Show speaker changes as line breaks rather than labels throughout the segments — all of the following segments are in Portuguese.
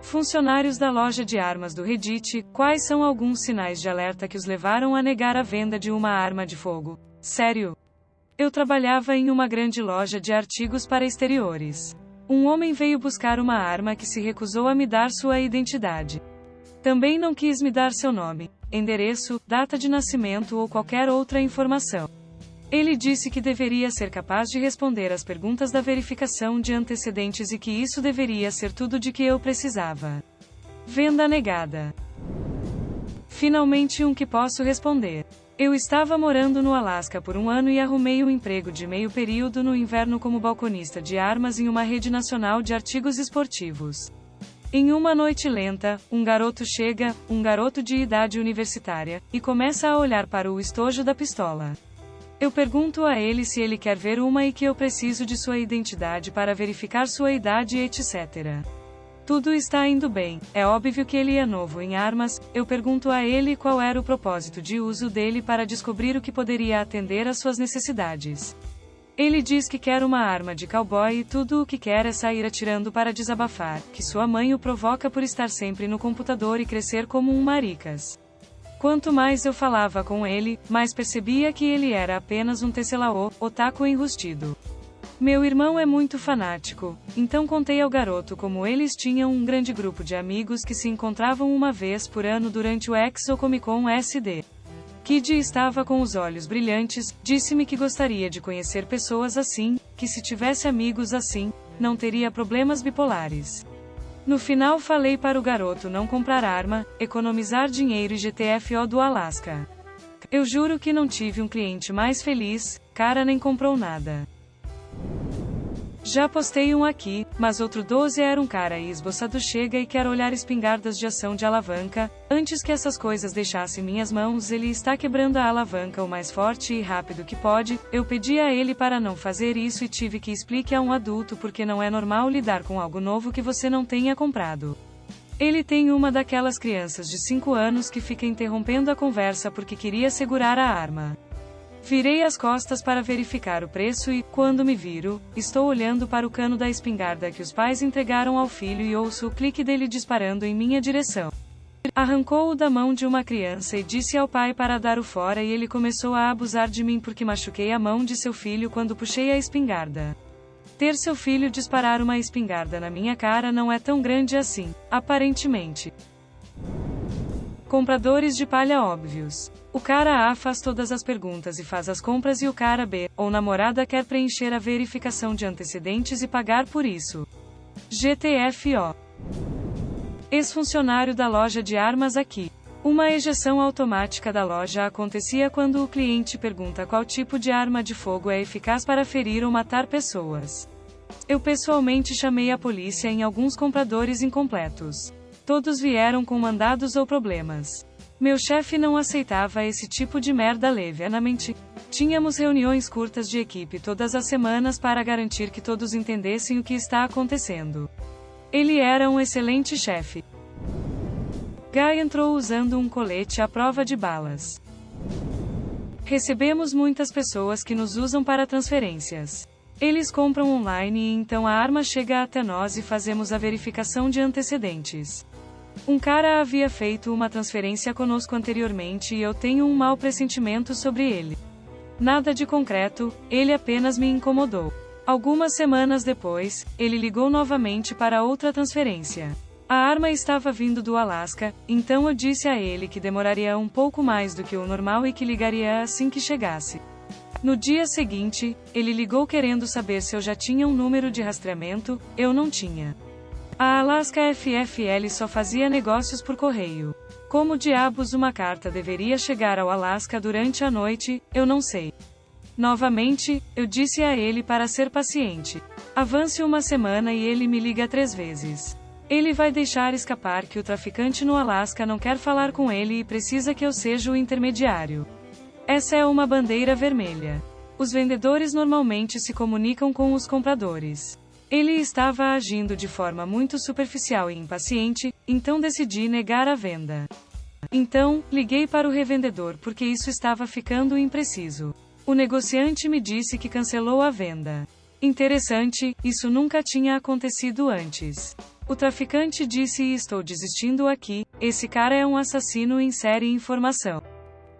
Funcionários da loja de armas do Reddit, quais são alguns sinais de alerta que os levaram a negar a venda de uma arma de fogo? Sério? Eu trabalhava em uma grande loja de artigos para exteriores. Um homem veio buscar uma arma que se recusou a me dar sua identidade. Também não quis me dar seu nome, endereço, data de nascimento ou qualquer outra informação. Ele disse que deveria ser capaz de responder às perguntas da verificação de antecedentes e que isso deveria ser tudo de que eu precisava. Venda negada. Finalmente um que posso responder. Eu estava morando no Alasca por um ano e arrumei um emprego de meio período no inverno como balconista de armas em uma rede nacional de artigos esportivos. Em uma noite lenta, um garoto chega, um garoto de idade universitária, e começa a olhar para o estojo da pistola. Eu pergunto a ele se ele quer ver uma e que eu preciso de sua identidade para verificar sua idade, etc. Tudo está indo bem, é óbvio que ele é novo em armas, eu pergunto a ele qual era o propósito de uso dele para descobrir o que poderia atender às suas necessidades. Ele diz que quer uma arma de cowboy e tudo o que quer é sair atirando para desabafar, que sua mãe o provoca por estar sempre no computador e crescer como um maricas. Quanto mais eu falava com ele, mais percebia que ele era apenas um tecelao, otaku enrustido. Meu irmão é muito fanático, então contei ao garoto como eles tinham um grande grupo de amigos que se encontravam uma vez por ano durante o Exo Comic Con SD. Kid estava com os olhos brilhantes, disse-me que gostaria de conhecer pessoas assim, que se tivesse amigos assim, não teria problemas bipolares. No final falei para o garoto não comprar arma, economizar dinheiro e GTFO do Alasca. Eu juro que não tive um cliente mais feliz, cara nem comprou nada. Já postei um aqui, mas outro 12 era um cara esboçado chega e quer olhar espingardas de ação de alavanca, antes que essas coisas deixassem minhas mãos ele está quebrando a alavanca o mais forte e rápido que pode, eu pedi a ele para não fazer isso e tive que explicar a um adulto porque não é normal lidar com algo novo que você não tenha comprado. Ele tem uma daquelas crianças de 5 anos que fica interrompendo a conversa porque queria segurar a arma. Virei as costas para verificar o preço e, quando me viro, estou olhando para o cano da espingarda que os pais entregaram ao filho e ouço o clique dele disparando em minha direção. Arrancou-o da mão de uma criança e disse ao pai para dar o fora e ele começou a abusar de mim porque machuquei a mão de seu filho quando puxei a espingarda. Ter seu filho disparar uma espingarda na minha cara não é tão grande assim, aparentemente. Compradores de palha óbvios. O cara A faz todas as perguntas e faz as compras e o cara B, ou namorada quer preencher a verificação de antecedentes e pagar por isso. GTFO. Ex-funcionário da loja de armas aqui. Uma ejeção automática da loja acontecia quando o cliente pergunta qual tipo de arma de fogo é eficaz para ferir ou matar pessoas. Eu pessoalmente chamei a polícia em alguns compradores incompletos. Todos vieram com mandados ou problemas. Meu chefe não aceitava esse tipo de merda levianamente. Tínhamos reuniões curtas de equipe todas as semanas para garantir que todos entendessem o que está acontecendo. Ele era um excelente chefe. Guy entrou usando um colete à prova de balas. Recebemos muitas pessoas que nos usam para transferências. Eles compram online e então a arma chega até nós e fazemos a verificação de antecedentes. Um cara havia feito uma transferência conosco anteriormente e eu tenho um mau pressentimento sobre ele. Nada de concreto, ele apenas me incomodou. Algumas semanas depois, ele ligou novamente para outra transferência. A arma estava vindo do Alasca, então eu disse a ele que demoraria um pouco mais do que o normal e que ligaria assim que chegasse. No dia seguinte, ele ligou querendo saber se eu já tinha um número de rastreamento, eu não tinha. A Alaska FFL só fazia negócios por correio. Como diabos uma carta deveria chegar ao Alasca durante a noite, eu não sei. Novamente, eu disse a ele para ser paciente. Avance uma semana e ele me liga 3 vezes. Ele vai deixar escapar que o traficante no Alasca não quer falar com ele e precisa que eu seja o intermediário. Essa é uma bandeira vermelha. Os vendedores normalmente se comunicam com os compradores. Ele estava agindo de forma muito superficial e impaciente, então decidi negar a venda. Então, liguei para o revendedor porque isso estava ficando impreciso. O negociante me disse que cancelou a venda. Interessante, isso nunca tinha acontecido antes. O traficante disse: estou desistindo aqui, esse cara é um assassino em série em formação.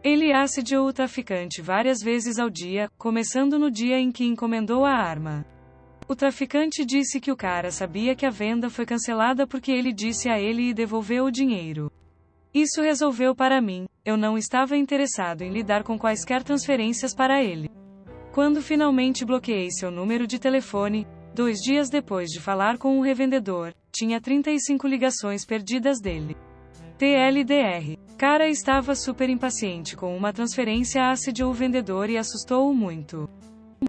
Ele assediou o traficante várias vezes ao dia, começando no dia em que encomendou a arma. O traficante disse que o cara sabia que a venda foi cancelada porque ele disse a ele e devolveu o dinheiro. Isso resolveu para mim, eu não estava interessado em lidar com quaisquer transferências para ele. Quando finalmente bloqueei seu número de telefone, 2 dias depois de falar com o revendedor, tinha 35 ligações perdidas dele. TLDR. Cara estava super impaciente com uma transferência, assediou o vendedor e assustou-o muito.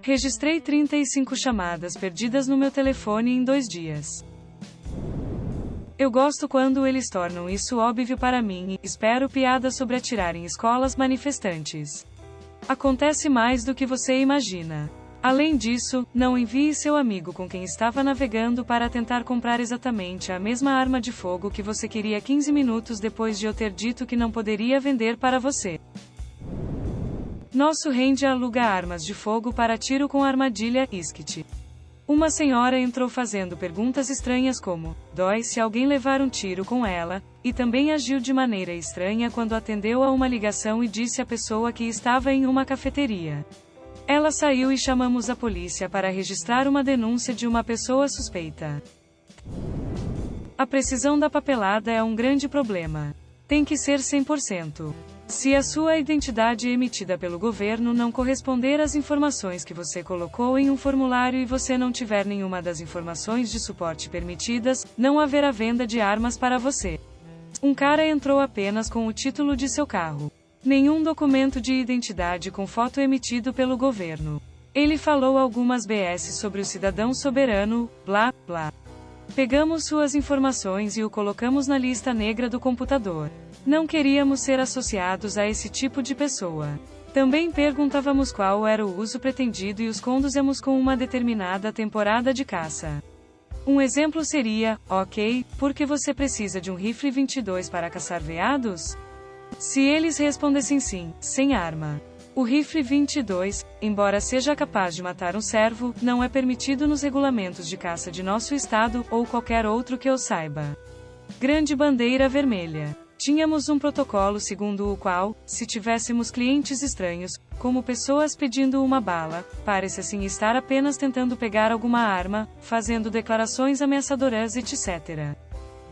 Registrei 35 chamadas perdidas no meu telefone em 2 dias. Eu gosto quando eles tornam isso óbvio para mim e espero piada sobre atirar em escolas manifestantes. Acontece mais do que você imagina. Além disso, não envie seu amigo com quem estava navegando para tentar comprar exatamente a mesma arma de fogo que você queria 15 minutos depois de eu ter dito que não poderia vender para você. Nosso rende aluga armas de fogo para tiro com armadilha, Iskit. Uma senhora entrou fazendo perguntas estranhas como: dói se alguém levar um tiro com ela? E também agiu de maneira estranha quando atendeu a uma ligação e disse à pessoa que estava em uma cafeteria. Ela saiu e chamamos a polícia para registrar uma denúncia de uma pessoa suspeita. A precisão da papelada é um grande problema. Tem que ser 100%. Se a sua identidade emitida pelo governo não corresponder às informações que você colocou em um formulário e você não tiver nenhuma das informações de suporte permitidas, não haverá venda de armas para você. Um cara entrou apenas com o título de seu carro. Nenhum documento de identidade com foto emitido pelo governo. Ele falou algumas BS sobre o cidadão soberano, blá, blá. Pegamos suas informações e o colocamos na lista negra do computador. Não queríamos ser associados a esse tipo de pessoa. Também perguntávamos qual era o uso pretendido e os conduzíamos com uma determinada temporada de caça. Um exemplo seria: ok, por que você precisa de um rifle 22 para caçar veados? Se eles respondessem sim, sem arma. O rifle 22, embora seja capaz de matar um servo, não é permitido nos regulamentos de caça de nosso estado, ou qualquer outro que eu saiba. Grande bandeira vermelha. Tínhamos um protocolo segundo o qual, se tivéssemos clientes estranhos, como pessoas pedindo uma bala, parece assim estar apenas tentando pegar alguma arma, fazendo declarações ameaçadoras, etc.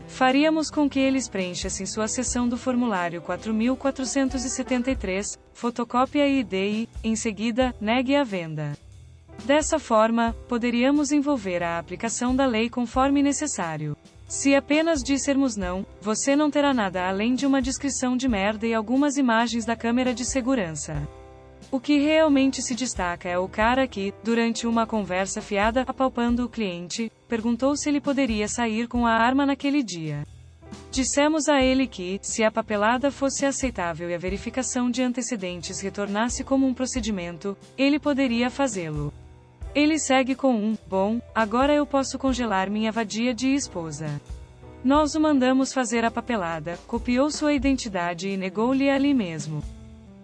Faríamos com que eles preenchessem sua seção do formulário 4473, fotocópia e ID e, em seguida, negue a venda. Dessa forma, poderíamos envolver a aplicação da lei conforme necessário. Se apenas dissermos não, você não terá nada além de uma descrição de merda e algumas imagens da câmera de segurança. O que realmente se destaca é o cara que, durante uma conversa fiada apalpando o cliente, perguntou se ele poderia sair com a arma naquele dia. Dissemos a ele que, se a papelada fosse aceitável e a verificação de antecedentes retornasse como um procedimento, ele poderia fazê-lo. Ele segue com bom, agora eu posso congelar minha vadia de esposa. Nós o mandamos fazer a papelada, copiou sua identidade e negou-lhe ali mesmo.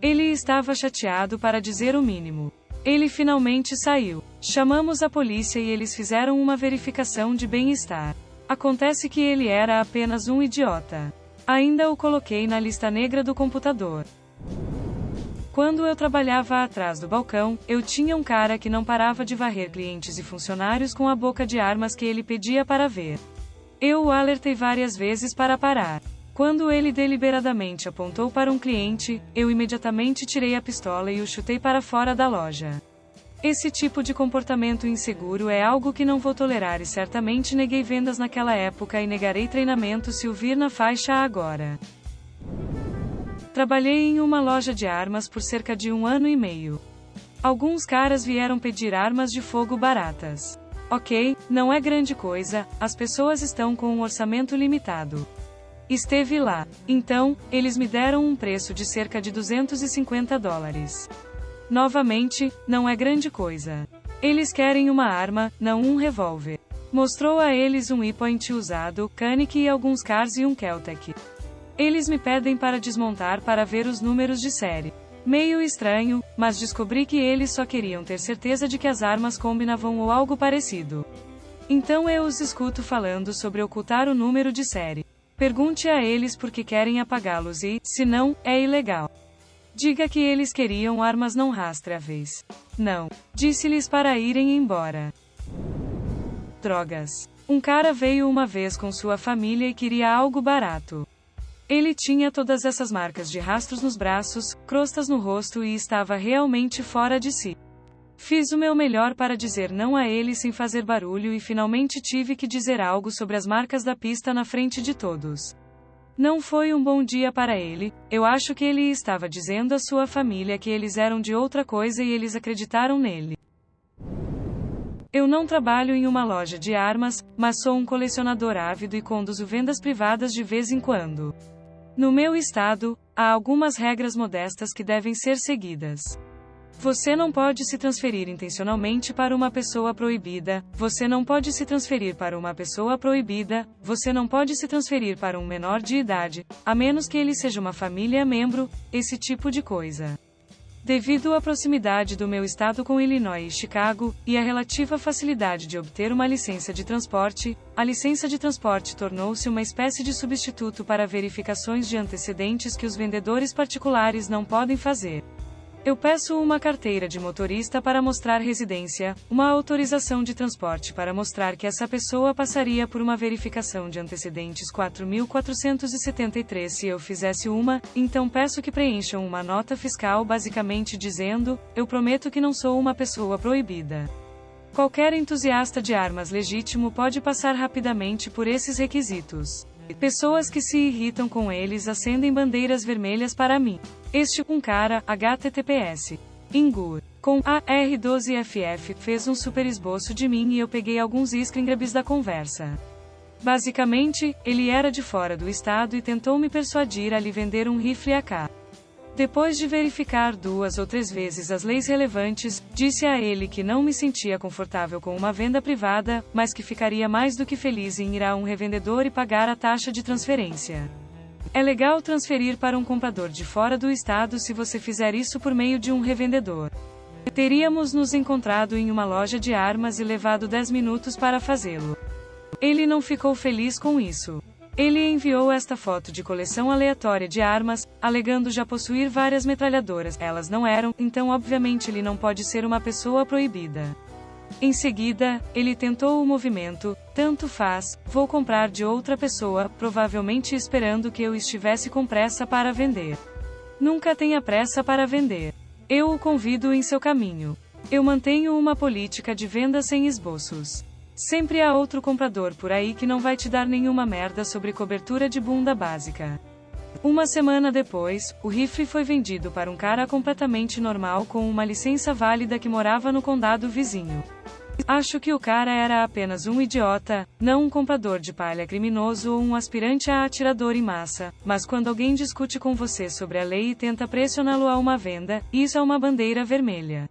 Ele estava chateado para dizer o mínimo. Ele finalmente saiu. Chamamos a polícia e eles fizeram uma verificação de bem-estar. Acontece que ele era apenas um idiota. Ainda o coloquei na lista negra do computador. Quando eu trabalhava atrás do balcão, eu tinha um cara que não parava de varrer clientes e funcionários com a boca de armas que ele pedia para ver. Eu o alertei várias vezes para parar. Quando ele deliberadamente apontou para um cliente, eu imediatamente tirei a pistola e o chutei para fora da loja. Esse tipo de comportamento inseguro é algo que não vou tolerar e certamente neguei vendas naquela época e negarei treinamento se o vir na faixa agora. Trabalhei em uma loja de armas por cerca de 1 ano e meio. Alguns caras vieram pedir armas de fogo baratas. Ok, não é grande coisa, as pessoas estão com um orçamento limitado. Esteve lá. Então, eles me deram um preço de cerca de $250. Novamente, não é grande coisa. Eles querem uma arma, não um revólver. Mostrou a eles um e-point usado, Canik e alguns cars e um Keltec. Eles me pedem para desmontar para ver os números de série. Meio estranho, mas descobri que eles só queriam ter certeza de que as armas combinavam ou algo parecido. Então eu os escuto falando sobre ocultar o número de série. Pergunte a eles por que querem apagá-los e, se não, é ilegal. Diga que eles queriam armas não rastreáveis. Não. Disse-lhes para irem embora. Drogas. Um cara veio uma vez com sua família e queria algo barato. Ele tinha todas essas marcas de rastros nos braços, crostas no rosto e estava realmente fora de si. Fiz o meu melhor para dizer não a ele sem fazer barulho e finalmente tive que dizer algo sobre as marcas da pista na frente de todos. Não foi um bom dia para ele, eu acho que ele estava dizendo à sua família que eles eram de outra coisa e eles acreditaram nele. Eu não trabalho em uma loja de armas, mas sou um colecionador ávido e conduzo vendas privadas de vez em quando. No meu estado, há algumas regras modestas que devem ser seguidas. Você não pode se transferir intencionalmente para uma pessoa proibida, você não pode se transferir para uma pessoa proibida, você não pode se transferir para um menor de idade, a menos que ele seja uma família membro, esse tipo de coisa. Devido à proximidade do meu estado com Illinois e Chicago, e a relativa facilidade de obter uma licença de transporte, a licença de transporte tornou-se uma espécie de substituto para verificações de antecedentes que os vendedores particulares não podem fazer. Eu peço uma carteira de motorista para mostrar residência, uma autorização de transporte para mostrar que essa pessoa passaria por uma verificação de antecedentes 4.473 se eu fizesse uma, então peço que preencham uma nota fiscal basicamente dizendo, eu prometo que não sou uma pessoa proibida. Qualquer entusiasta de armas legítimo pode passar rapidamente por esses requisitos. Pessoas que se irritam com eles acendem bandeiras vermelhas para mim. Um cara, https. Ingur. Com a R12FF, fez um super esboço de mim e eu peguei alguns screengrabs da conversa. Basicamente, ele era de fora do estado e tentou me persuadir a lhe vender um rifle AK. Depois de verificar 2 ou 3 vezes as leis relevantes, disse a ele que não me sentia confortável com uma venda privada, mas que ficaria mais do que feliz em ir a um revendedor e pagar a taxa de transferência. É legal transferir para um comprador de fora do estado se você fizer isso por meio de um revendedor. Teríamos nos encontrado em uma loja de armas e levado 10 minutos para fazê-lo. Ele não ficou feliz com isso. Ele enviou esta foto de coleção aleatória de armas, alegando já possuir várias metralhadoras. Elas não eram, então obviamente ele não pode ser uma pessoa proibida. Em seguida, ele tentou o movimento, tanto faz, vou comprar de outra pessoa, provavelmente esperando que eu estivesse com pressa para vender. Nunca tenha pressa para vender. Eu o convido em seu caminho. Eu mantenho uma política de venda sem esboços. Sempre há outro comprador por aí que não vai te dar nenhuma merda sobre cobertura de bunda básica. Uma semana depois, o rifle foi vendido para um cara completamente normal com uma licença válida que morava no condado vizinho. Acho que o cara era apenas um idiota, não um comprador de palha criminoso ou um aspirante a atirador em massa, mas quando alguém discute com você sobre a lei e tenta pressioná-lo a uma venda, isso é uma bandeira vermelha.